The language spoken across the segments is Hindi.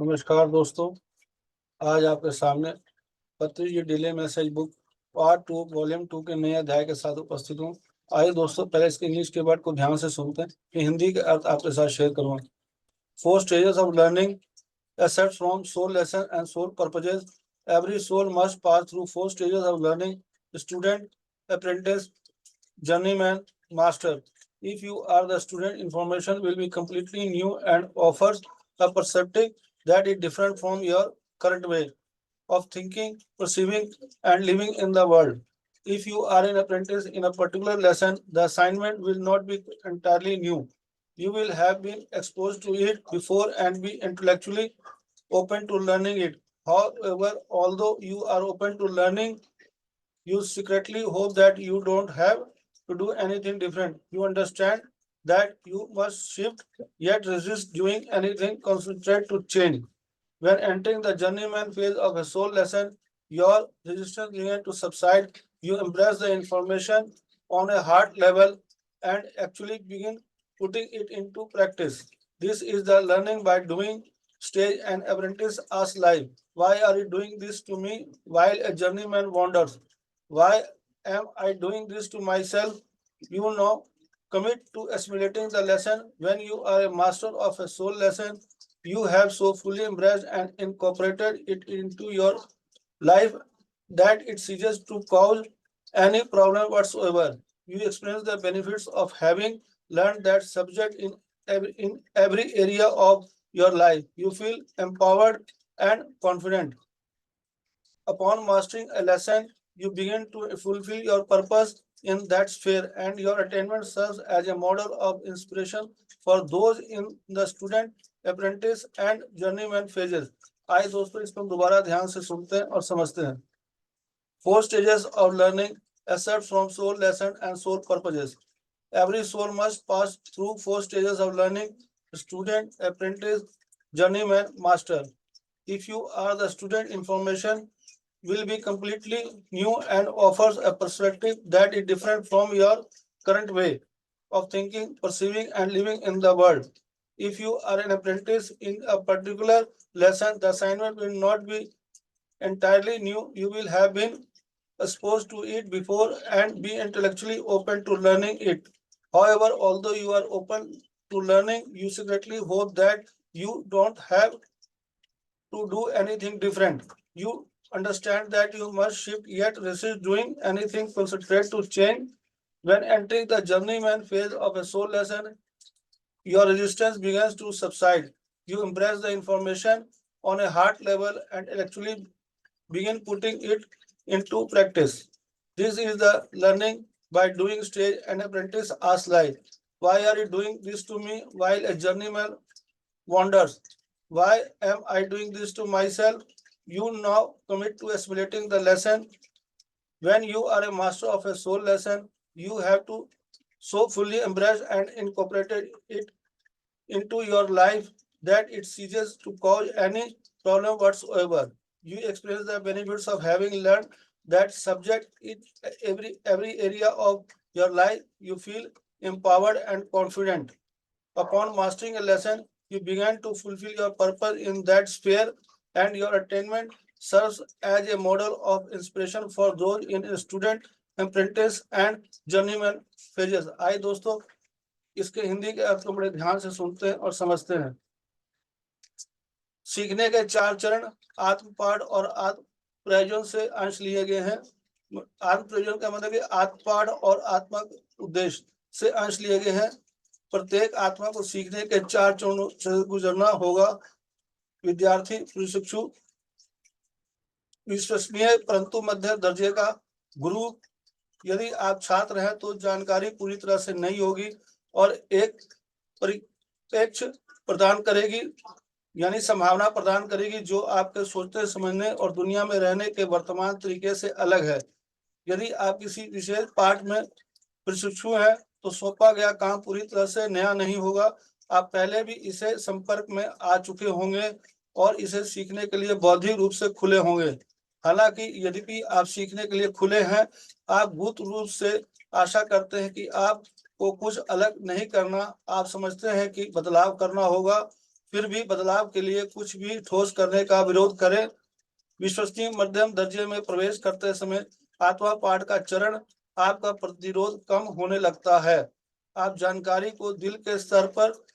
नमस्कार दोस्तों। आज आपके सामने Patanjali delay message book part 2 volume 2 के नए अध्याय के साथ उपस्थित हूँ। आइए दोस्तों, पहले इसके इंग्लिश के वर्ड को ध्यान से सुनते हैं कि हिंदी के अर्थ आपके साथ शेयर करूँगा। 4 stages of learning aside from soul lesson and soul purposes. Every soul must pass through 4 stages of learning: student, apprentice, journeyman, master. If you are the student, information will be completely new and offers a perspective that is different from your current way of thinking, perceiving, and living in the world. If you are an apprentice in a particular lesson, the assignment will not be entirely new. You will have been exposed to it before and be intellectually open to learning it. However, although you are open to learning, you secretly hope that you don't have to do anything different. You understand that you must shift, yet resist doing anything, concentrate to change. When entering the journeyman phase of a soul lesson, your resistance begins to subside. You embrace the information on a heart level and actually begin putting it into practice. This is the learning by doing stage. And apprentice asks life, why are you doing this to me while a journeyman wanders? Why am I doing this to myself? You know, commit to assimilating the lesson. When you are a master of a soul lesson, you have so fully embraced and incorporated it into your life that it ceases to cause any problem whatsoever. You experience the benefits of having learned that subject in every area of your life. You feel empowered and confident. Upon mastering a lesson, you begin to fulfill your purpose in that sphere, and your attainment serves as a model of inspiration for those in the student, apprentice and journeyman phases. आइए दोस्तों, इसको हम दोबारा ध्यान से सुनते हैं और समझते हैं। 4 stages of learning except from soul lesson and soul purposes. Every soul must pass through 4 stages of learning: student, apprentice, journeyman, master. If you are the student, information will be completely new and offers a perspective that is different from your current way of thinking, perceiving, and living in the world. If you are an apprentice in a particular lesson, the assignment will not be entirely new. You will have been exposed to it before and be intellectually open to learning it. However, although you are open to learning, you secretly hope that you don't have to do anything different. You understand that you must shift, yet resist doing anything, concentrate to change. When entering the journeyman phase of a soul lesson, your resistance begins to subside. You embrace the information on a heart level and actually begin putting it into practice. This is the learning by doing stage. And apprentice asks life, why are you doing this to me while a journeyman wonders, why am I doing this to myself? You now commit to assimilating the lesson. When you are a master of a soul lesson, you have to so fully embrace and incorporate it into your life that it ceases to cause any problem whatsoever. You experience the benefits of having learned that subject in every area of your life. You feel empowered and confident. Upon mastering a lesson, you began to fulfill your purpose in that sphere, and your attainment serves as a model of inspiration for those in student, apprentice and journeyman phases. आइए दोस्तों, इसके हिंदी के अर्थ को बड़े ध्यान से सुनते हैं और समझते हैं। सीखने के 4 चरण आत्म पाठ और आत्म प्रयोजन से अंश लिए गए हैं। आत्म प्रयोजन का मतलब है आत्म पाठ और आत्मक उद्देश्य से अंश लिए गए हैं। प्रत्येक आत्मा को सीखने के 4 चरणों से गुजरना होगा। विद्यार्थी, प्रशिक्षु, विश्वसनीय परंतु मध्य दर्जे का गुरु। यदि आप छात्र हैं तो जानकारी पूरी तरह से नहीं होगी और एक परिप्रेक्ष्य प्रदान करेगी, यानी संभावना प्रदान करेगी जो आपके सोचने, समझने और दुनिया में रहने के वर्तमान तरीके से अलग है। यदि आप किसी विशेष पाठ में प्रशिक्षु हैं तो सौंपा गया काम पूरी तरह से नया नहीं होगा। आप पहले भी इसे संपर्क में आ चुके होंगे और इसे सीखने के लिए बौद्धिक रूप से खुले होंगे। हालांकि यद्यपि आप सीखने के लिए खुले हैं, आप भूत रूप से आशा करते हैं कि आपको कुछ अलग नहीं करना। आप समझते हैं कि बदलाव करना होगा। फिर भी बदलाव के लिए कुछ भी ठोस करने का विरोध करें। विश्वसनीय मध्यम दर्जे में प्रवेश करते समय आत्मा पाठ का चरण आपका प्रतिरोध कम होने लगता है। आप जानकारी को दिल के स्तर पर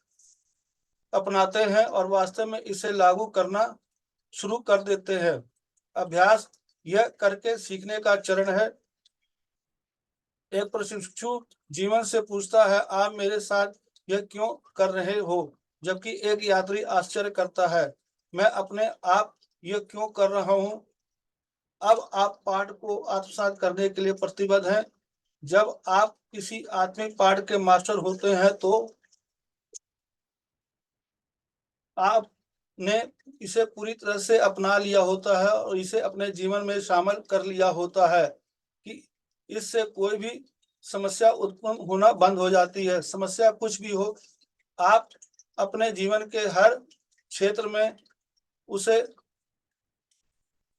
अपनाते हैं और वास्तव में इसे लागू करना शुरू कर देते हैं। अभ्यास यह करके सीखने का चरण है। एक प्रशिक्षु जीवन से पूछता है, आप मेरे साथ यह क्यों कर रहे हो? जबकि एक यात्री आश्चर्य करता है, मैं अपने आप यह क्यों कर रहा हूं? अब आप पाठ को आत्मसात करने के लिए प्रतिबद्ध हैं। जब आप किसी आत्मिक पाठ के मास्टर होते हैं तो आपने इसे पूरी तरह से अपना लिया होता है और इसे अपने जीवन में शामिल कर लिया होता है कि इससे कोई भी समस्या उत्पन्न होना बंद हो जाती है। समस्या कुछ भी हो, आप अपने जीवन के हर क्षेत्र में उसे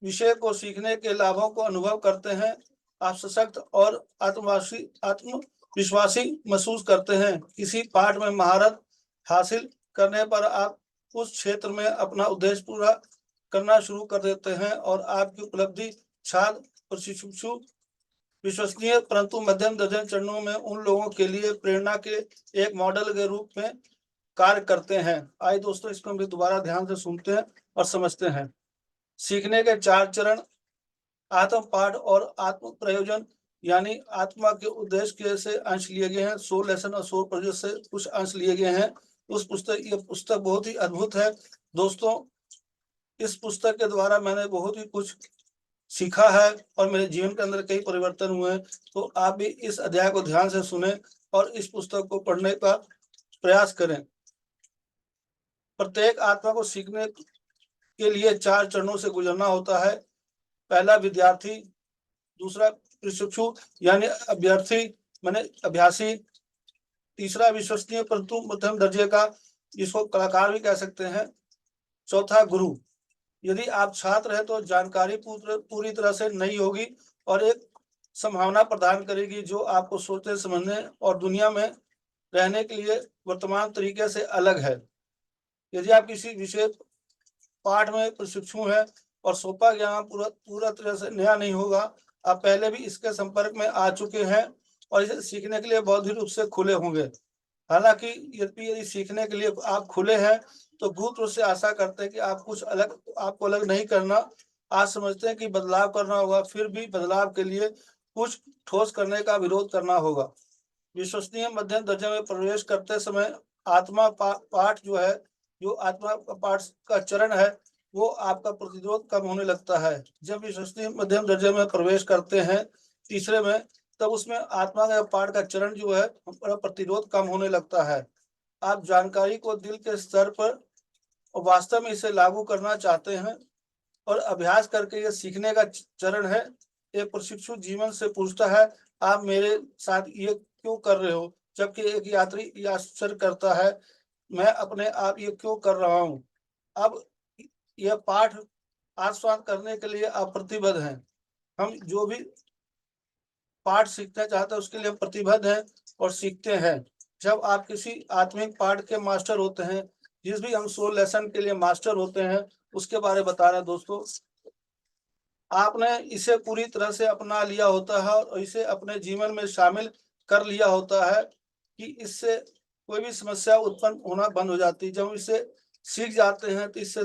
विषय को सीखने के लाभों को अनुभव करते हैं। आप सशक्त और आत्मविश्वासी महसूस करते हैं। किसी पाठ में महारत हासिल करने पर आप उस क्षेत्र में अपना उद्देश्य पूरा करना शुरू कर देते हैं और आपकी उपलब्धि छात्र प्रशिक्षु विश्वसनीय परंतु मध्यम दर्जे चरणों में उन लोगों के लिए प्रेरणा के एक मॉडल के रूप में कार्य करते हैं। आइए दोस्तों, इसको हम दोबारा ध्यान से सुनते हैं और समझते हैं। सीखने के 4 चरण आत्म पाठ और आत्म प्रयोजन यानी आत्मा के उद्देश्य के से अंश लिए गए हैं। 100 लेसन और 100 प्रोजेक्ट से कुछ अंश लिए गए हैं। ये पुस्तक बहुत ही अद्भुत है दोस्तों। इस पुस्तक के द्वारा मैंने बहुत ही कुछ सीखा है और मेरे जीवन के अंदर कई परिवर्तन हुए हैं। तो आप भी इस अध्याय को ध्यान से सुने और इस पुस्तक को पढ़ने का प्रयास करें। प्रत्येक आत्मा को सीखने के लिए 4 चरणों से गुजरना होता है। पहला विद्यार्थी, दूसरा प्रशिक्षु यानी अभ्यर्थी माने अभ्यासी, तीसरा विश्वसनीय परंतु मध्यम दर्जे का, जिसको कलाकार भी कह सकते हैं, चौथा गुरु। यदि आप छात्र हैं तो जानकारी पूरी तरह से नई होगी और एक संभावना प्रदान करेगी जो आपको सोचने समझने और दुनिया में रहने के लिए वर्तमान तरीके से अलग है। यदि आप किसी विषय पाठ में प्रशिक्षु हैं और सौंपा ज्ञान पूरा तरह से नया नहीं होगा, आप पहले भी इसके संपर्क में आ चुके हैं और इसे सीखने के लिए बौद्धिक रूप से खुले होंगे। हालांकि यदि सीखने के लिए आप खुले हैं तो गुप्त रूप से आशा करते हैं कि आपको अलग नहीं करना। आज समझते हैं कि बदलाव करना होगा, फिर भी बदलाव के लिए कुछ ठोस करने का विरोध करना होगा। विश्वसनीय मध्यम दर्जे में प्रवेश करते समय आत्मा पाठ जो आत्मा पाठ का चरण है, वो आपका प्रतिरोध कम होने लगता है। जब विश्वसनीय मध्यम दर्जे में प्रवेश करते हैं तीसरे में, तब उसमें आत्मा का पाठ का चरण जो है प्रतिरोध कम होने लगता है। आप जानकारी को दिल के स्तर पर वास्तव में इसे लागू करना चाहते हैं और अभ्यास करके ये सीखने का चरण है। एक प्रशिक्षु जीवन से पूछता है, आप मेरे साथ ये क्यों कर रहे हो? जबकि एक यात्री ये आश्चर्य करता है, मैं अपने आप ये क्यों कर रहा हूँ? अब यह पाठ आस्वाद करने के लिए आप प्रतिबद्ध हैं। हम जो भी पाठ सीखना चाहते हैं उसके लिए हम प्रतिबद्ध हैं और सीखते हैं। जब आप किसी आत्मिक पाठ के मास्टर होते हैं, जिस भी हम 100 लेसन के लिए मास्टर होते हैं, उसके बारे में बता रहे हैं दोस्तों। आपने इसे पूरी तरह से अपना लिया होता है और इसे अपने जीवन में शामिल कर लिया होता है कि इससे कोई भी समस्या उत्पन्न होना बंद हो जाती है। जब इसे सीख जाते हैं तो इससे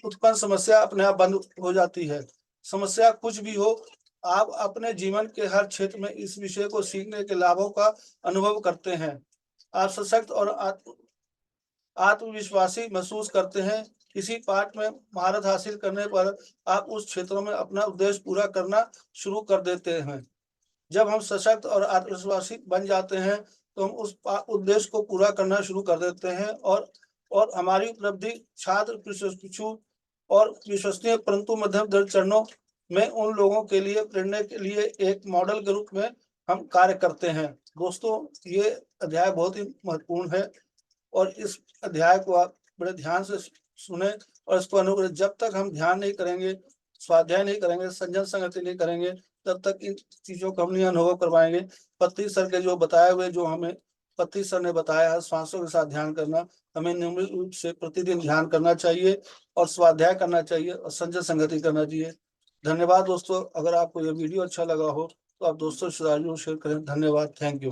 उत्पन्न समस्या अपने आप बंद हो जाती है। समस्या कुछ भी हो, आप अपने जीवन के हर क्षेत्र में इस विषय को सीखने के लाभों का अनुभव करते हैं। आप सशक्त और आत्मविश्वासी महसूस करते हैं। किसी पाठ में महारत हासिल करने पर आप उस क्षेत्रों में अपना उद्देश्य पूरा करना शुरू कर देते हैं। जब हम सशक्त और आत्मविश्वासी बन जाते हैं तो हम उस उद्देश्य को पूरा करना शुरू कर देते हैं और हमारी उपलब्धि छात्र प्रशिक्षु और विश्वसनीय परंतु मध्यम दर्ज चरणों में उन लोगों के लिए प्रेरणा के लिए एक मॉडल के रूप में हम कार्य करते हैं। दोस्तों, ये अध्याय बहुत ही महत्वपूर्ण है और इस अध्याय को आप बड़े ध्यान से सुने और इसको अनुग्रह। जब तक हम ध्यान नहीं करेंगे, स्वाध्याय नहीं करेंगे, संजन संगति नहीं करेंगे, तब तक इन चीजों को हम नहीं अनुभव करवाएंगे। पत्री सर के जो बताए हुए जो हमें पत्री सर ने बताया है, श्वासों के साथ ध्यान करना, हमें नियमित रूप से प्रतिदिन ध्यान करना चाहिए और स्वाध्याय करना चाहिए और संजय संगति करना चाहिए। धन्यवाद दोस्तों। अगर आपको यह वीडियो अच्छा लगा हो तो आप दोस्तों से जरूर शेयर करें। धन्यवाद। Thank you.